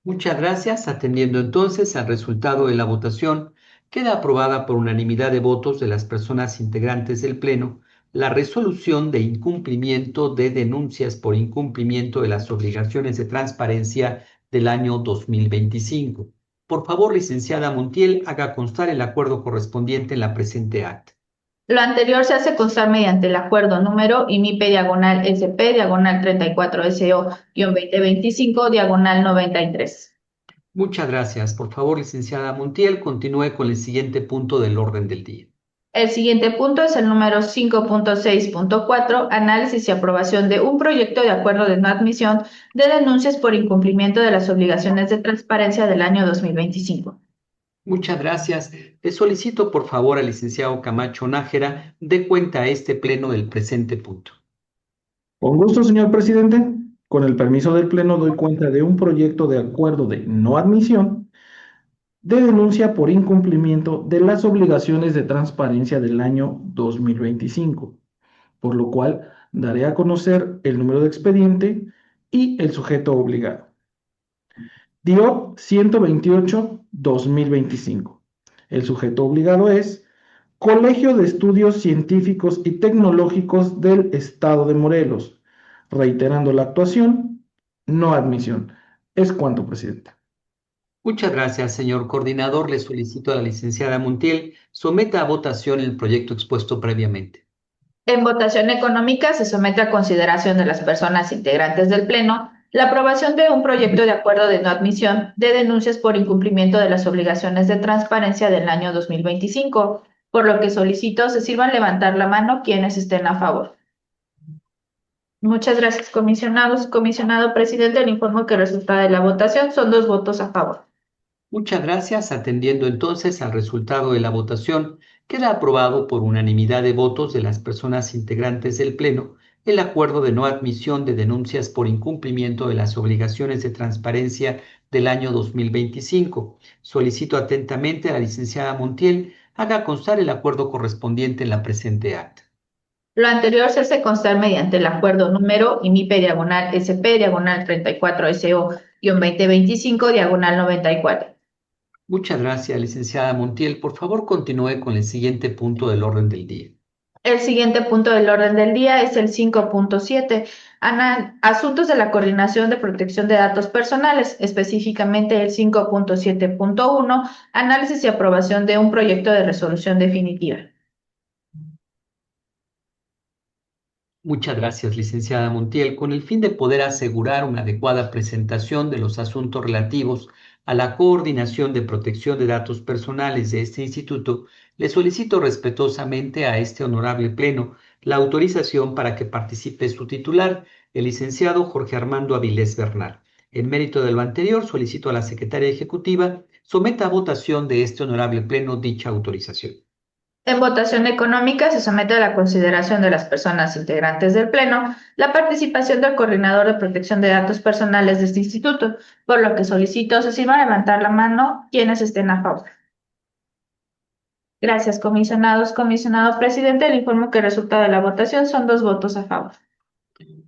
[SPEAKER 1] Muchas gracias. Atendiendo entonces al resultado de la votación, queda aprobada por unanimidad de votos de las personas integrantes del Pleno la resolución de incumplimiento de denuncias por incumplimiento de las obligaciones de transparencia del año 2025. Por favor, licenciada Montiel, haga constar el acuerdo correspondiente en la presente acta.
[SPEAKER 2] Lo anterior se hace constar mediante el acuerdo número IMIP/SP/34SO-2025/93.
[SPEAKER 1] Muchas gracias. Por favor, licenciada Montiel, continúe con el siguiente punto del orden del día.
[SPEAKER 2] El siguiente punto es el número 5.6.4, análisis y aprobación de un proyecto de acuerdo de no admisión de denuncias por incumplimiento de las obligaciones de transparencia del año 2025.
[SPEAKER 1] Muchas gracias. Le solicito, por favor, al licenciado Camacho Nájera dé cuenta a este pleno del presente punto.
[SPEAKER 5] Con gusto, señor presidente. Con el permiso del Pleno doy cuenta de un proyecto de acuerdo de no admisión de denuncia por incumplimiento de las obligaciones de transparencia del año 2025, por lo cual daré a conocer el número de expediente y el sujeto obligado. DIOP 128-2025. El sujeto obligado es Colegio de Estudios Científicos y Tecnológicos del Estado de Morelos. Reiterando la actuación, no admisión. Es cuanto, presidente.
[SPEAKER 1] Muchas gracias, señor coordinador. Le solicito a la licenciada Montiel someta a votación el proyecto expuesto previamente.
[SPEAKER 2] En votación económica se somete a consideración de las personas integrantes del Pleno la aprobación de un proyecto de acuerdo de no admisión de denuncias por incumplimiento de las obligaciones de transparencia del año 2025, por lo que solicito se sirvan levantar la mano quienes estén a favor. Muchas gracias, comisionados. Comisionado presidente, le informo que el resultado de la votación son 2 votos a favor.
[SPEAKER 1] Muchas gracias. Atendiendo entonces al resultado de la votación, queda aprobado por unanimidad de votos de las personas integrantes del Pleno el acuerdo de no admisión de denuncias por incumplimiento de las obligaciones de transparencia del año 2025. Solicito atentamente a la licenciada Montiel haga constar el acuerdo correspondiente en la presente acta.
[SPEAKER 2] Lo anterior se hace constar mediante el acuerdo número IMIP/SP/34SO-2025/94.
[SPEAKER 1] Muchas gracias, licenciada Montiel. Por favor, continúe con el siguiente punto del orden del día.
[SPEAKER 2] El siguiente punto del orden del día es el 5.7, asuntos de la coordinación de protección de datos personales, específicamente el 5.7.1, análisis y aprobación de un proyecto de resolución definitiva.
[SPEAKER 1] Muchas gracias, licenciada Montiel. Con el fin de poder asegurar una adecuada presentación de los asuntos relativos a la coordinación de protección de datos personales de este instituto, le solicito respetuosamente a este honorable pleno la autorización para que participe su titular, el licenciado Jorge Armando Avilés Bernal. En mérito de lo anterior, solicito a la secretaria ejecutiva someta a votación de este honorable pleno dicha autorización.
[SPEAKER 2] En votación económica se somete a la consideración de las personas integrantes del Pleno la participación del coordinador de protección de datos personales de este instituto, por lo que solicito se sirva a levantar la mano quienes estén a favor. Gracias, comisionados. Comisionado presidente, le informo que el resultado de la votación son 2 votos a favor.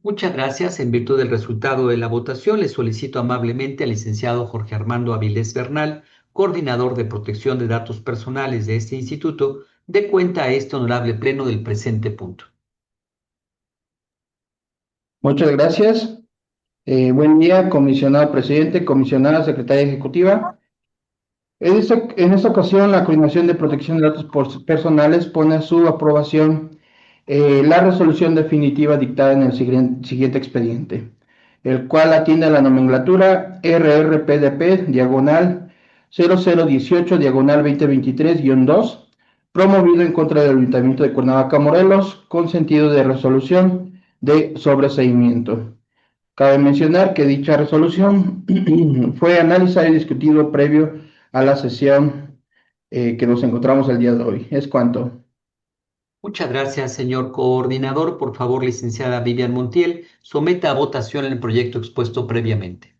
[SPEAKER 1] Muchas gracias. En virtud del resultado de la votación, le solicito amablemente al licenciado Jorge Armando Avilés Bernal, coordinador de protección de datos personales de este instituto, dé cuenta a este honorable pleno del presente punto.
[SPEAKER 4] Muchas gracias. Buen día, comisionado presidente, comisionada secretaria ejecutiva. En esta ocasión, la Coordinación de Protección de Datos Personales pone a su aprobación la resolución definitiva dictada en el siguiente expediente, el cual atiende a la nomenclatura RRPDP, diagonal 0018, diagonal 2023-2, promovido en contra del Ayuntamiento de Cuernavaca, Morelos, con sentido de resolución de sobreseimiento. Cabe mencionar que dicha resolución fue analizada y discutido previo a la sesión que nos encontramos el día de hoy. Es cuanto.
[SPEAKER 1] Muchas gracias, señor coordinador. Por favor, licenciada Vivian Montiel, someta a votación el proyecto expuesto previamente.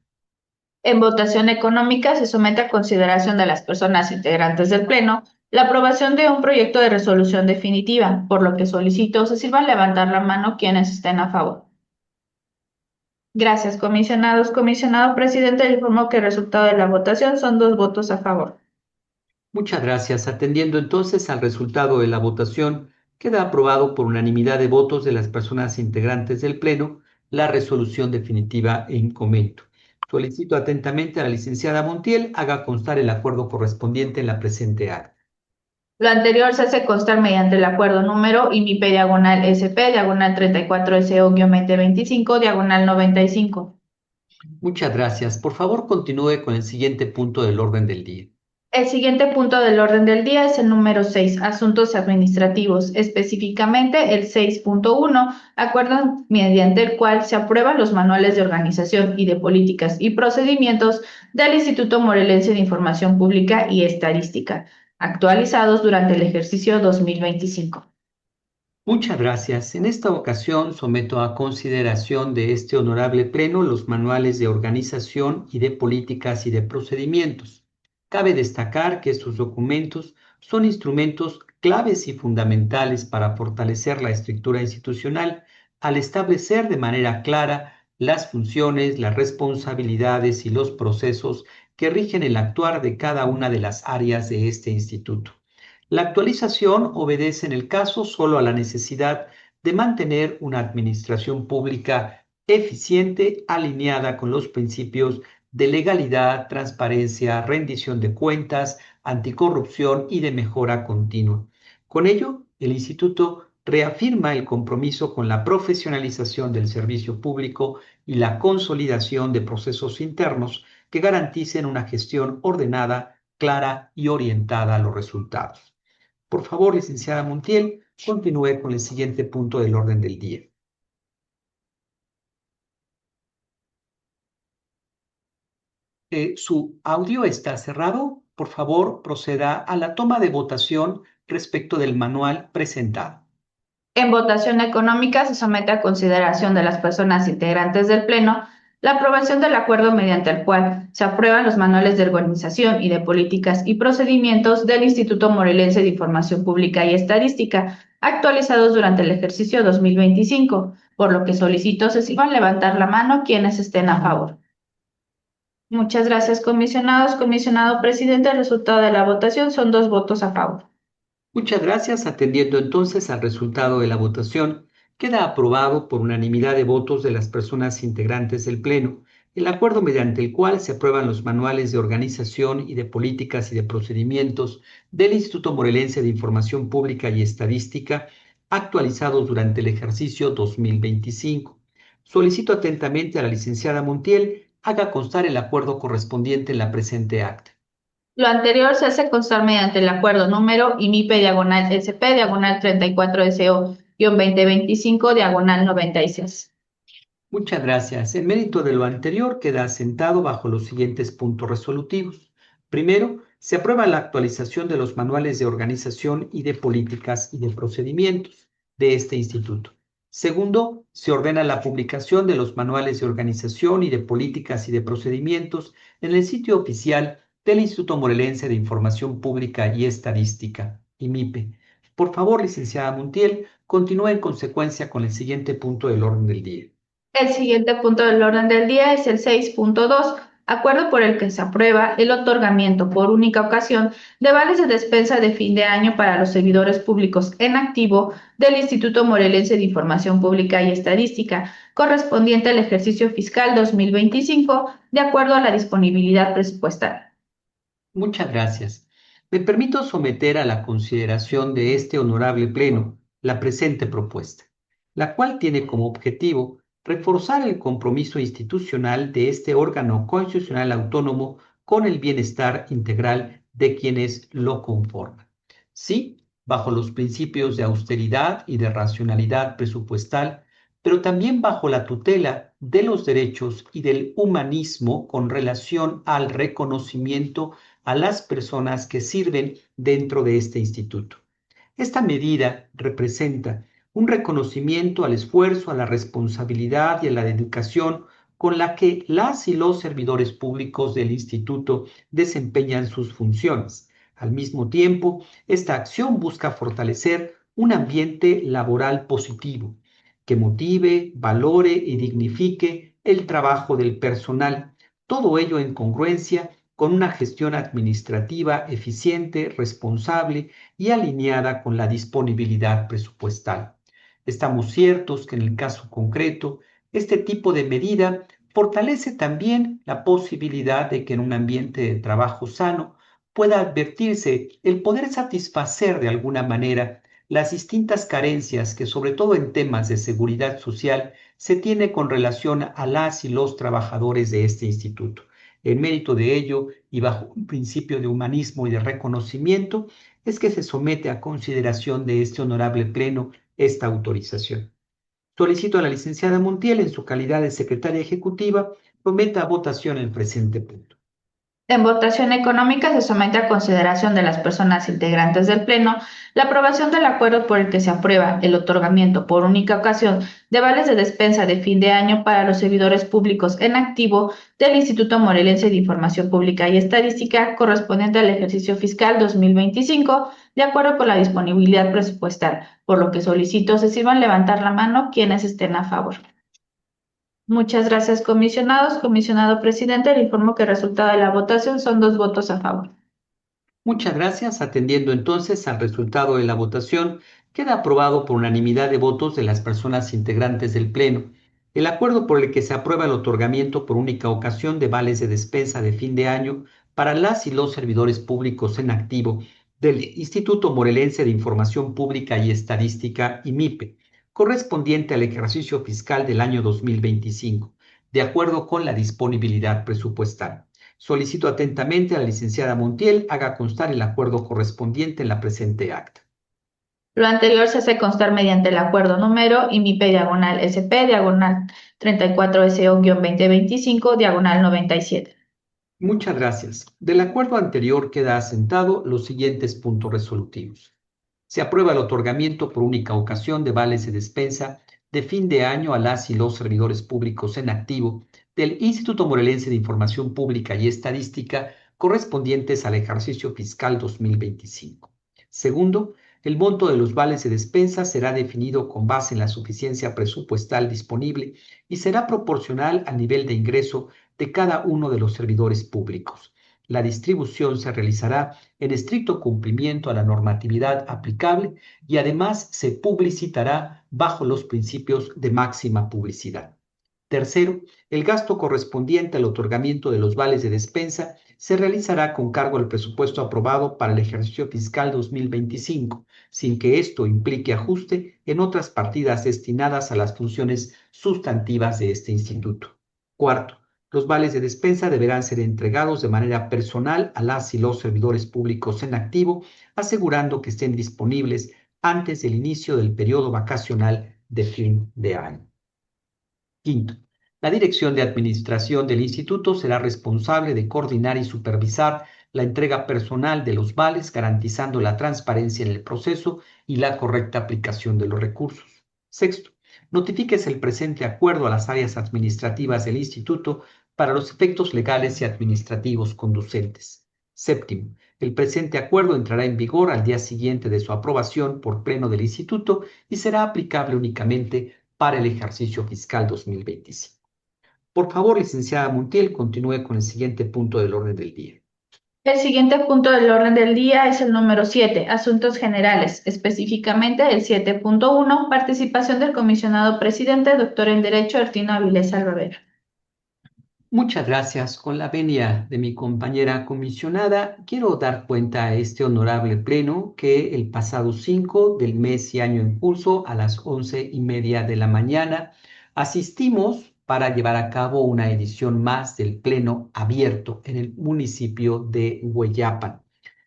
[SPEAKER 2] En votación económica se somete a consideración de las personas integrantes del Pleno la aprobación de un proyecto de resolución definitiva, por lo que solicito se sirvan a levantar la mano quienes estén a favor. Gracias, comisionados. Comisionado presidente, le informo que el resultado de la votación son 2 votos a favor.
[SPEAKER 1] Muchas gracias. Atendiendo entonces al resultado de la votación, queda aprobado por unanimidad de votos de las personas integrantes del Pleno la resolución definitiva en comento. Solicito atentamente a la licenciada Montiel haga constar el acuerdo correspondiente en la presente acta.
[SPEAKER 2] Lo anterior se hace constar mediante el acuerdo número IMIP diagonal SP diagonal 34SO-2025 diagonal 95.
[SPEAKER 1] Muchas gracias. Por favor, continúe con el siguiente punto del orden del día.
[SPEAKER 2] El siguiente punto del orden del día es el número 6, asuntos administrativos, específicamente el 6.1, acuerdo mediante el cual se aprueban los manuales de organización y de políticas y procedimientos del Instituto Morelense de Información Pública y Estadística, actualizados durante el ejercicio 2025.
[SPEAKER 1] Muchas gracias. En esta ocasión someto a consideración de este honorable pleno los manuales de organización y de políticas y de procedimientos. Cabe destacar que estos documentos son instrumentos claves y fundamentales para fortalecer la estructura institucional al establecer de manera clara las funciones, las responsabilidades y los procesos que rigen el actuar de cada una de las áreas de este instituto. La actualización obedece en el caso solo a la necesidad de mantener una administración pública eficiente, alineada con los principios de legalidad, transparencia, rendición de cuentas, anticorrupción y de mejora continua. Con ello, el Instituto reafirma el compromiso con la profesionalización del servicio público y la consolidación de procesos internos que garanticen una gestión ordenada, clara y orientada a los resultados. Por favor, licenciada Montiel, continúe con el siguiente punto del orden del día. Su audio está cerrado. Por favor, proceda a la toma de votación respecto del manual presentado.
[SPEAKER 2] En votación económica se somete a consideración de las personas integrantes del Pleno la aprobación del acuerdo mediante el cual se aprueban los manuales de organización y de políticas y procedimientos del Instituto Morelense de Información Pública y Estadística, actualizados durante el ejercicio 2025, por lo que solicito se sirvan levantar la mano quienes estén a favor. Muchas gracias, comisionados. Comisionado presidente, el resultado de la votación son 2 votos a favor.
[SPEAKER 1] Muchas gracias. Atendiendo entonces al resultado de la votación, queda aprobado por unanimidad de votos de las personas integrantes del Pleno el acuerdo mediante el cual se aprueban los manuales de organización y de políticas y de procedimientos del Instituto Morelense de Información Pública y Estadística actualizados durante el ejercicio 2025. Solicito atentamente a la licenciada Montiel haga constar el acuerdo correspondiente en la presente acta.
[SPEAKER 2] Lo anterior se hace constar mediante el acuerdo número IMIPE/SP 34 SO-2025 96.
[SPEAKER 1] Muchas gracias. En mérito de lo anterior queda asentado bajo los siguientes puntos resolutivos. Primero, se aprueba la actualización de los manuales de organización y de políticas y de procedimientos de este instituto. Segundo, se ordena la publicación de los manuales de organización y de políticas y de procedimientos en el sitio oficial del Instituto Morelense de Información Pública y Estadística, IMIPE. Por favor, licenciada Montiel, continúe en consecuencia con el siguiente punto del orden del día.
[SPEAKER 2] El siguiente punto del orden del día es el 6.2, acuerdo por el que se aprueba el otorgamiento por única ocasión de vales de despensa de fin de año para los servidores públicos en activo del Instituto Morelense de Información Pública y Estadística, correspondiente al ejercicio fiscal 2025, de acuerdo a la disponibilidad presupuestal.
[SPEAKER 1] Muchas gracias. Me permito someter a la consideración de este honorable Pleno la presente propuesta, la cual tiene como objetivo reforzar el compromiso institucional de este órgano constitucional autónomo con el bienestar integral de quienes lo conforman. Sí, bajo los principios de austeridad y de racionalidad presupuestal, pero también bajo la tutela de los derechos y del humanismo con relación al reconocimiento a las personas que sirven dentro de este instituto. Esta medida representa un reconocimiento al esfuerzo, a la responsabilidad y a la dedicación con la que las y los servidores públicos del instituto desempeñan sus funciones. Al mismo tiempo, esta acción busca fortalecer un ambiente laboral positivo que motive, valore y dignifique el trabajo del personal, todo ello en congruencia con una gestión administrativa eficiente, responsable y alineada con la disponibilidad presupuestal. Estamos ciertos que en el caso concreto, este tipo de medida fortalece también la posibilidad de que en un ambiente de trabajo sano pueda advertirse el poder satisfacer de alguna manera las distintas carencias que, sobre todo en temas de seguridad social, se tiene con relación a las y los trabajadores de este instituto. En mérito de ello y bajo un principio de humanismo y de reconocimiento, es que se somete a consideración de este honorable Pleno esta autorización. Solicito a la licenciada Montiel, en su calidad de secretaria ejecutiva, someta a votación el presente punto.
[SPEAKER 2] En votación económica se somete a consideración de las personas integrantes del Pleno la aprobación del acuerdo por el que se aprueba el otorgamiento por única ocasión de vales de despensa de fin de año para los servidores públicos en activo del Instituto Morelense de Información Pública y Estadística correspondiente al ejercicio fiscal 2025, de acuerdo con la disponibilidad presupuestal, por lo que solicito se sirvan levantar la mano quienes estén a favor. Muchas gracias, comisionados. Comisionado presidente, le informo que el resultado de la votación son 2 votos a favor.
[SPEAKER 1] Muchas gracias. Atendiendo entonces al resultado de la votación, queda aprobado por unanimidad de votos de las personas integrantes del Pleno el acuerdo por el que se aprueba el otorgamiento por única ocasión de vales de despensa de fin de año para las y los servidores públicos en activo del Instituto Morelense de Información Pública y Estadística, IMIPE, correspondiente al ejercicio fiscal del año 2025, de acuerdo con la disponibilidad presupuestal. Solicito atentamente a la licenciada Montiel haga constar el acuerdo correspondiente en la presente acta.
[SPEAKER 2] Lo anterior se hace constar mediante el acuerdo número IMIPE/SP 34 SO-2025 97.
[SPEAKER 1] Muchas gracias. Del acuerdo anterior queda asentado los siguientes puntos resolutivos. Se aprueba el otorgamiento por única ocasión de vales de despensa de fin de año a las y los servidores públicos en activo del Instituto Morelense de Información Pública y Estadística correspondientes al ejercicio fiscal 2025. Segundo, el monto de los vales de despensa será definido con base en la suficiencia presupuestal disponible y será proporcional al nivel de ingreso de cada uno de los servidores públicos. La distribución se realizará en estricto cumplimiento a la normatividad aplicable y además se publicitará bajo los principios de máxima publicidad. Tercero, el gasto correspondiente al otorgamiento de los vales de despensa se realizará con cargo al presupuesto aprobado para el ejercicio fiscal 2025, sin que esto implique ajuste en otras partidas destinadas a las funciones sustantivas de este instituto. Cuarto, los vales de despensa deberán ser entregados de manera personal a las y los servidores públicos en activo, asegurando que estén disponibles antes del inicio del periodo vacacional de fin de año. Quinto, la Dirección de Administración del Instituto será responsable de coordinar y supervisar la entrega personal de los vales, garantizando la transparencia en el proceso y la correcta aplicación de los recursos. Sexto, notifíquese el presente acuerdo a las áreas administrativas del Instituto para los efectos legales y administrativos conducentes. Séptimo, el presente acuerdo entrará en vigor al día siguiente de su aprobación por pleno del Instituto y será aplicable únicamente para el ejercicio fiscal 2025. Por favor, licenciada Montiel, continúe con el siguiente punto del orden del día.
[SPEAKER 2] El siguiente punto del orden del día es el número 7, asuntos generales, específicamente el 7.1, participación del comisionado presidente, doctor en Derecho, Ertino Avilés Alvavera.
[SPEAKER 1] Muchas gracias. Con la venia de mi compañera comisionada, quiero dar cuenta a este honorable pleno que el pasado 5 del mes y año en curso, a las 11:30 de la mañana, asistimos para llevar a cabo una edición más del pleno abierto en el municipio de Hueyapan.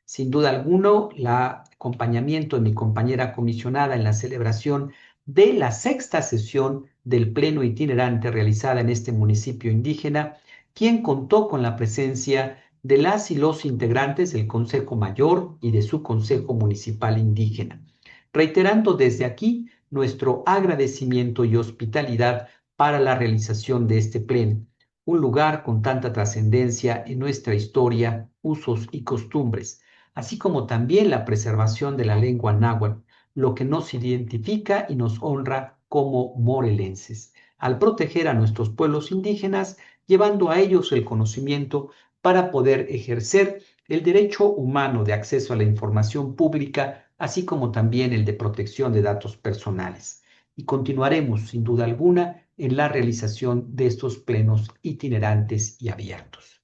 [SPEAKER 1] Sin duda alguna, el acompañamiento de mi compañera comisionada en la celebración de la sexta sesión del pleno itinerante realizada en este municipio indígena, quien contó con la presencia de las y los integrantes del Consejo Mayor y de su Consejo Municipal Indígena, reiterando desde aquí nuestro agradecimiento y hospitalidad para la realización de este pleno, un lugar con tanta trascendencia en nuestra historia, usos y costumbres, así como también la preservación de la lengua náhuatl, lo que nos identifica y nos honra como morelenses, al proteger a nuestros pueblos indígenas, llevando a ellos el conocimiento para poder ejercer el derecho humano de acceso a la información pública, así como también el de protección de datos personales. Y continuaremos, sin duda alguna, en la realización de estos plenos itinerantes y abiertos.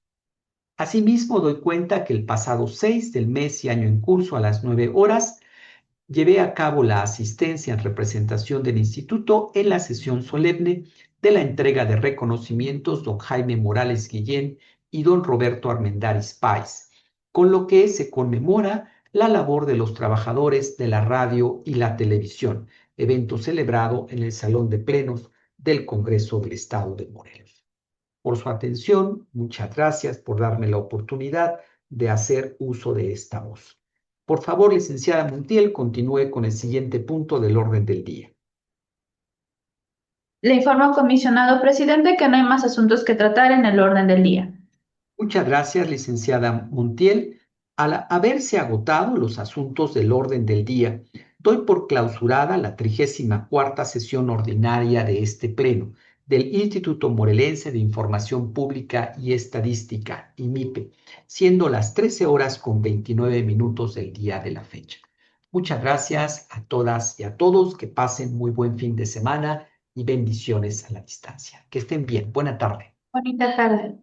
[SPEAKER 1] Asimismo, doy cuenta que el pasado 6 del mes y año en curso, a las 9 horas, llevé a cabo la asistencia en representación del Instituto en la sesión solemne de la entrega de reconocimientos don Jaime Morales Guillén y don Roberto Armendáriz Páez, con lo que se conmemora la labor de los trabajadores de la radio y la televisión, evento celebrado en el Salón de Plenos del Congreso del Estado de Morelos. Por su atención, muchas gracias por darme la oportunidad de hacer uso de esta voz. Por favor, licenciada Montiel, continúe con el siguiente punto del orden del día.
[SPEAKER 2] Le informo, comisionado presidente, que no hay más asuntos que tratar en el orden del día.
[SPEAKER 1] Muchas gracias, licenciada Montiel. Al haberse agotado los asuntos del orden del día, doy por clausurada la 34ª sesión ordinaria de este pleno del Instituto Morelense de Información Pública y Estadística, IMIPE, siendo las 13:29 del día de la fecha. Muchas gracias a todas y a todos, que pasen muy buen fin de semana y bendiciones a la distancia. Que estén bien. Buena tarde.
[SPEAKER 2] Bonita tarde.